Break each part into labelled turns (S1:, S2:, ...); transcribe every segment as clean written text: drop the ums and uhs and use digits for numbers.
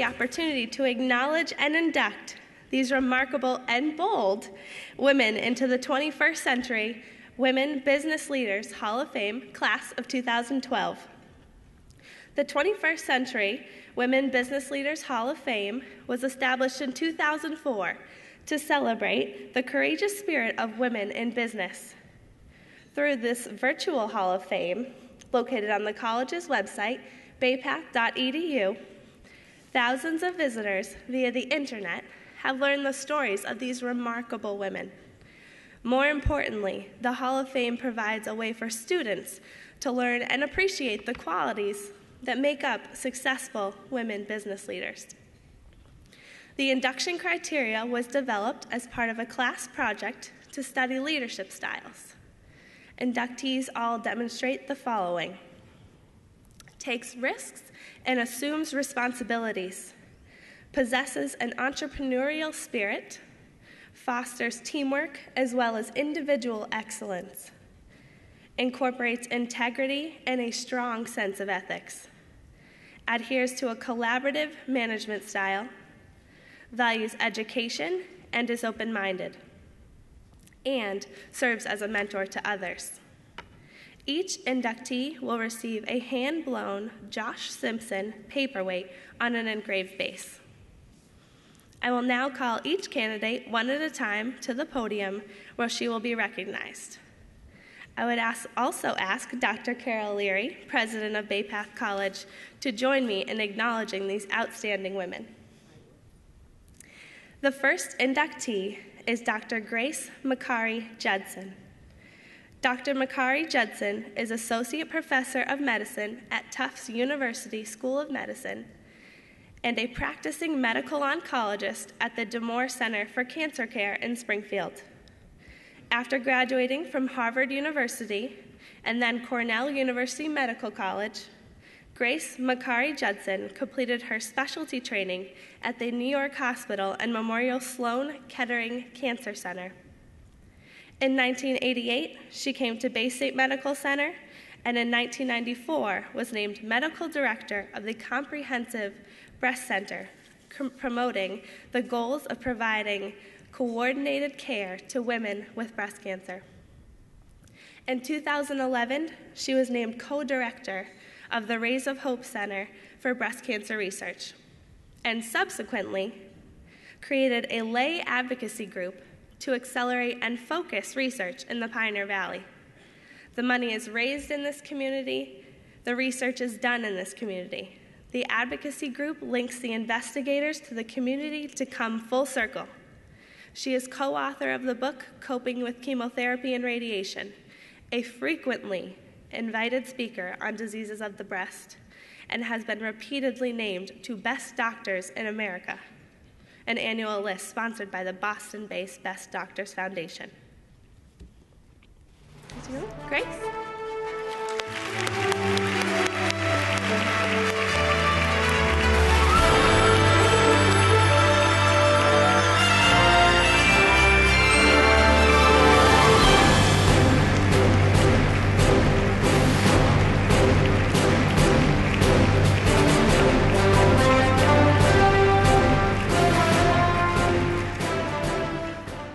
S1: the opportunity to acknowledge and induct these remarkable and bold women into the 21st Century Women Business Leaders Hall of Fame Class of 2012. The 21st Century Women Business Leaders Hall of Fame was established in 2004 to celebrate the courageous spirit of women in business. Through this virtual Hall of Fame, located on the college's website, baypath.edu, thousands of visitors via the internet have learned the stories of these remarkable women. More importantly, the Hall of Fame provides a way for students to learn and appreciate the qualities that make up successful women business leaders. The Induction Criteria was developed as part of a class project to study leadership styles. Inductees all demonstrate the following: takes risks and assumes responsibilities, possesses an entrepreneurial spirit, fosters teamwork as well as individual excellence, incorporates integrity and a strong sense of ethics, adheres to a collaborative management style, values education and is open-minded, and serves as a mentor to others. Each inductee will receive a hand-blown Josh Simpson paperweight on an engraved base. I will now call each candidate one at a time to the podium where she will be recognized. I would also ask Dr. Carol Leary, president of Bay Path College, to join me in acknowledging these outstanding women. The first inductee is Dr. Grace Macari Judson. Dr. Macari Judson is Associate Professor of Medicine at Tufts University School of Medicine and a practicing medical oncologist at the D'Amour Center for Cancer Care in Springfield. After graduating from Harvard University and then Cornell University Medical College, Grace Macari Judson completed her specialty training at the New York Hospital and Memorial Sloan Kettering Cancer Center. In 1988, she came to Bay State Medical Center, and in 1994 was named Medical Director of the Comprehensive Breast Center, promoting the goals of providing coordinated care to women with breast cancer. In 2011, she was named co-director of the Rays of Hope Center for Breast Cancer Research, and subsequently created a lay advocacy group to accelerate and focus research in the Pioneer Valley. The money is raised in this community, the research is done in this community. The advocacy group links the investigators to the community to come full circle. She is co-author of the book, Coping with Chemotherapy and Radiation, a frequently invited speaker on diseases of the breast, and has been repeatedly named to Best Doctors in America, an annual list sponsored by the Boston-based Best Doctors Foundation. Grace?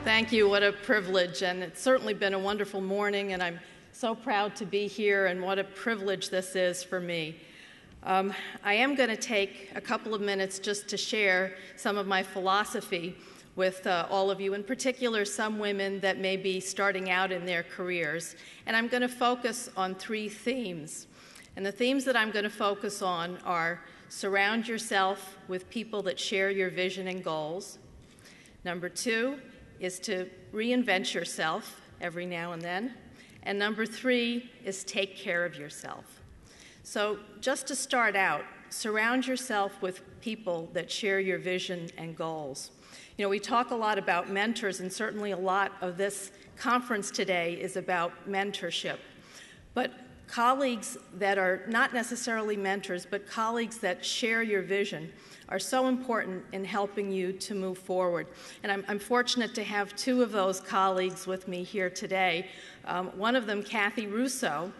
S2: Thank you. What a privilege, and it's certainly been a wonderful morning, and I'm so proud to be here, and what a privilege this is for me. I am going to take a couple of minutes just to share some of my philosophy with all of you, in particular some women that may be starting out in their careers. And I'm going to focus on three themes. And the themes that I'm going to focus on are: surround yourself with people that share your vision and goals. Number two is to reinvent yourself every now and then. And number three is take care of yourself. So just to start out, surround yourself with people that share your vision and goals. You know, we talk a lot about mentors, and certainly a lot of this conference today is about mentorship. But colleagues that are not necessarily mentors, but colleagues that share your vision are so important in helping you to move forward. And I'm fortunate to have two of those colleagues with me here today. One of them, Kathy Russo,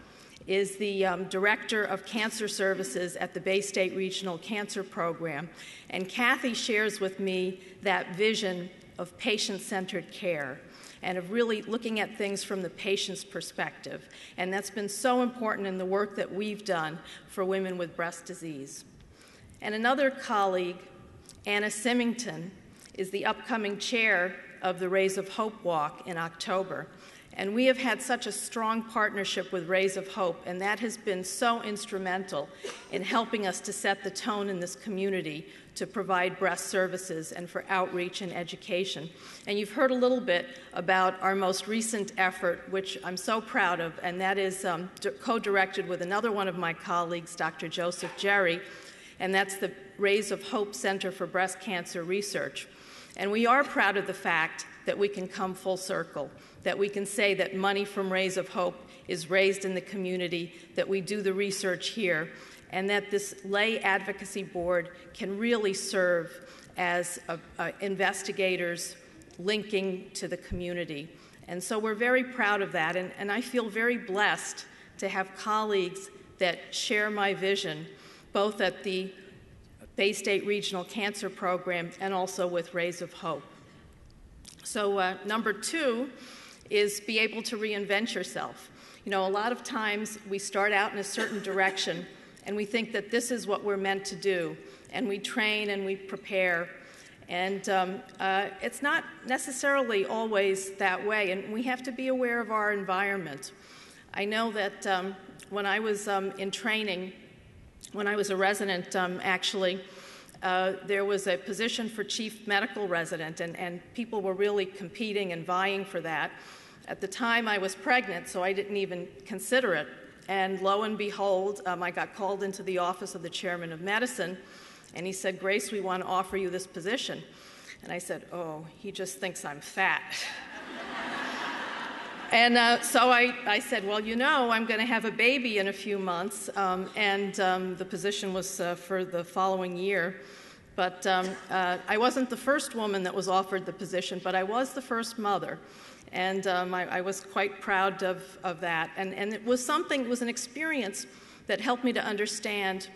S2: is the Director of Cancer Services at the Bay State Regional Cancer Program. And Kathy shares with me that vision of patient-centered care and of really looking at things from the patient's perspective. And that's been so important in the work that we've done for women with breast disease. And another colleague, Anna Symington, is the upcoming chair of the Rays of Hope Walk in October. And we have had such a strong partnership with Rays of Hope, and that has been so instrumental in helping us to set the tone in this community to provide breast services and for outreach and education. And you've heard a little bit about our most recent effort, which I'm so proud of, and that is co-directed with another one of my colleagues, Dr. Joseph Jerry, and that's the Rays of Hope Center for Breast Cancer Research. And we are proud of the fact that we can come full circle, that we can say that money from Rays of Hope is raised in the community, that we do the research here, and that this lay advocacy board can really serve as investigators linking to the community. And so we're very proud of that, and I feel very blessed to have colleagues that share my vision, both at the Bay State Regional Cancer Program and also with Rays of Hope. So number 2 is be able to reinvent yourself. You know, a lot of times we start out in a certain direction and we think that this is what we're meant to do, and we train and we prepare, and it's not necessarily always that way, and we have to be aware of our environment. I know that when I was in training, when I was a resident, actually, there was a position for chief medical resident, and people were really competing and vying for that. At the time, I was pregnant, so I didn't even consider it. And lo and behold, I got called into the office of the chairman of medicine, and he said, "Grace, we want to offer you this position." And I said, "Oh, he just thinks I'm fat." And so I said, "Well, you know, I'm going to have a baby in a few months," and the position was for the following year. But I wasn't the first woman that was offered the position, but I was the first mother. And I was quite proud of that. And it was an experience that helped me to understand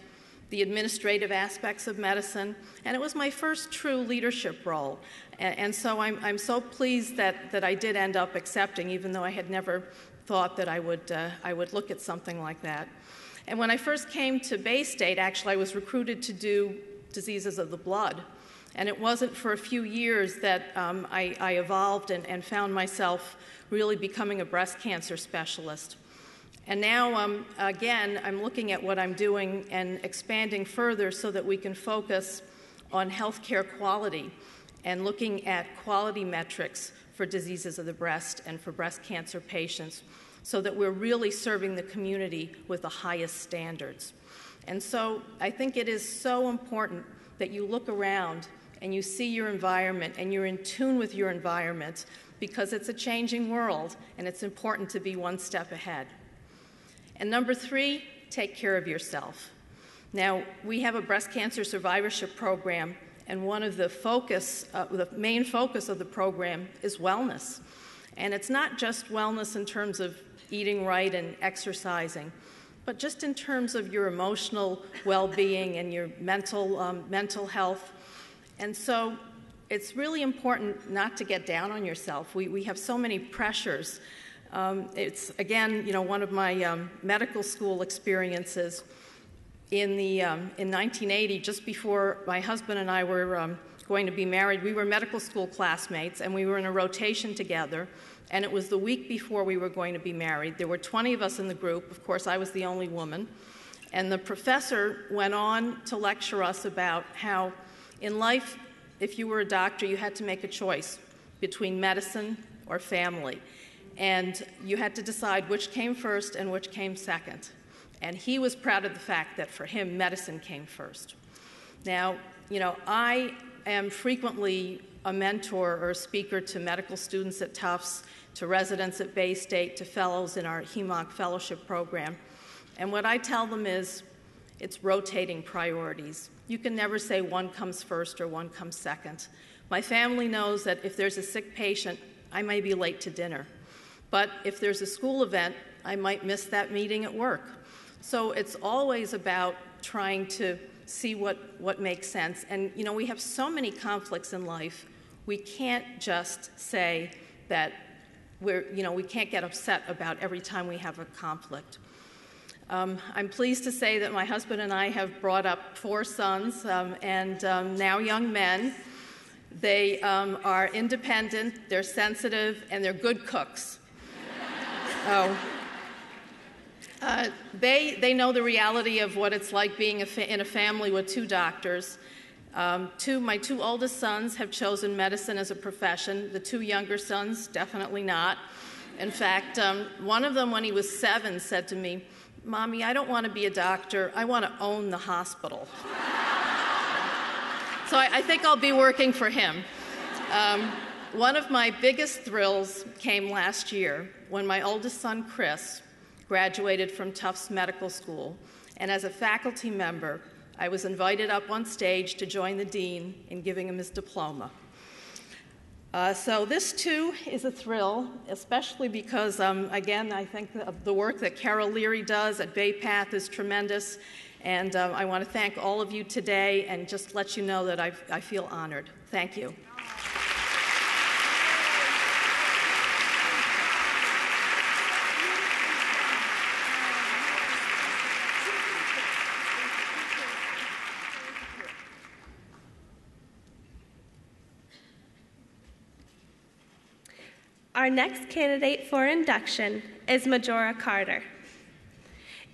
S2: the administrative aspects of medicine, and it was my first true leadership role. And so I'm so pleased that I did end up accepting, even though I had never thought that I would look at something like that. And when I first came to Bay State, actually, I was recruited to do diseases of the blood. And it wasn't for a few years that I evolved and found myself really becoming a breast cancer specialist. And now, again, I'm looking at what I'm doing and expanding further so that we can focus on healthcare quality and looking at quality metrics for diseases of the breast and for breast cancer patients so that we're really serving the community with the highest standards. And so I think it is so important that you look around and you see your environment and you're in tune with your environment, because it's a changing world and it's important to be one step ahead. And number 3, take care of yourself. Now, we have a breast cancer survivorship program, and one of the main focus of the program is wellness. And it's not just wellness in terms of eating right and exercising, but just in terms of your emotional well-being and your mental health. And so it's really important not to get down on yourself. We have so many pressures. It's, again, you know, one of my medical school experiences in 1980, just before my husband and I were going to be married. We were medical school classmates, and we were in a rotation together. And it was the week before we were going to be married. There were 20 of us in the group. Of course, I was the only woman. And the professor went on to lecture us about how in life, if you were a doctor, you had to make a choice between medicine or family. And you had to decide which came first and which came second. And he was proud of the fact that for him, medicine came first. Now, you know, I am frequently a mentor or a speaker to medical students at Tufts, to residents at Bay State, to fellows in our HEMOC fellowship program. And what I tell them is, it's rotating priorities. You can never say one comes first or one comes second. My family knows that if there's a sick patient, I may be late to dinner. But if there's a school event I might miss that meeting at work. So it's always about trying to see what makes sense. And, you know, we have so many conflicts in life, we can't just say that we can't get upset about every time we have a conflict. I'm pleased to say that my husband and I have brought up 4 sons and now young men. They are independent, they're sensitive, and they're good cooks. They know the reality of what it's like being in a family with 2 doctors. My 2 oldest sons have chosen medicine as a profession. The 2 younger sons, definitely not. In fact, one of them, when he was 7, said to me, "Mommy, I don't want to be a doctor. I want to own the hospital." So I think I'll be working for him. One of my biggest thrills came last year when my oldest son, Chris, graduated from Tufts Medical School. And as a faculty member, I was invited up on stage to join the dean in giving him his diploma. So this, too, is a thrill, especially because, again, I think the work that Carol Leary does at Bay Path is tremendous. And I want to thank all of you today and just let you know that I feel honored. Thank you.
S1: Our next candidate for induction is Majora Carter.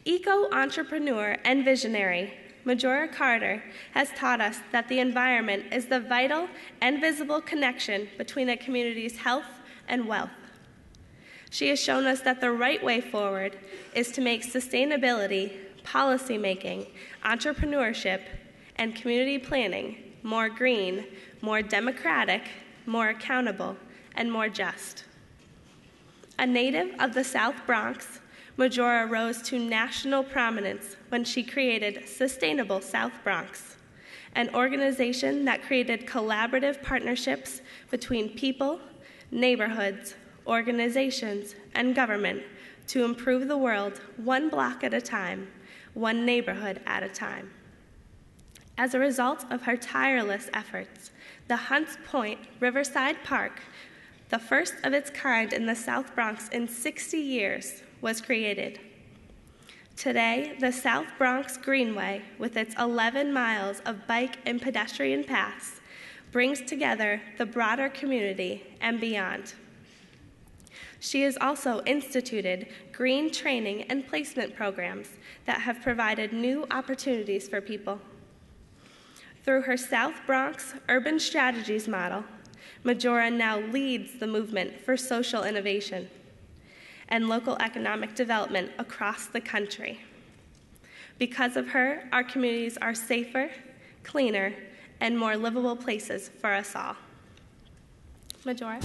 S1: Eco-entrepreneur and visionary, Majora Carter has taught us that the environment is the vital and visible connection between a community's health and wealth. She has shown us that the right way forward is to make sustainability, policymaking, entrepreneurship, and community planning more green, more democratic, more accountable, and more just. A native of the South Bronx, Majora rose to national prominence when she created Sustainable South Bronx, an organization that created collaborative partnerships between people, neighborhoods, organizations, and government to improve the world one block at a time, one neighborhood at a time. As a result of her tireless efforts, the Hunts Point Riverside Park, the first of its kind in the South Bronx in 60 years, was created. Today, the South Bronx Greenway, with its 11 miles of bike and pedestrian paths, brings together the broader community and beyond. She has also instituted green training and placement programs that have provided new opportunities for people. Through her South Bronx Urban Strategies model, Majora now leads the movement for social innovation and local economic development across the country. Because of her, our communities are safer, cleaner, and more livable places for us all. Majora.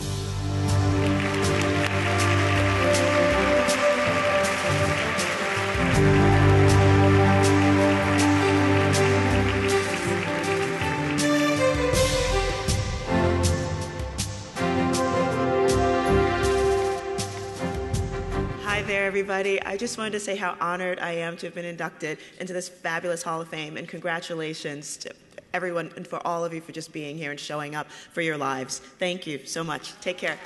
S3: Hi there, everybody. I just wanted to say how honored I am to have been inducted into this fabulous Hall of Fame, and congratulations to everyone and for all of you for just being here and showing up for your lives. Thank you so much. Take care.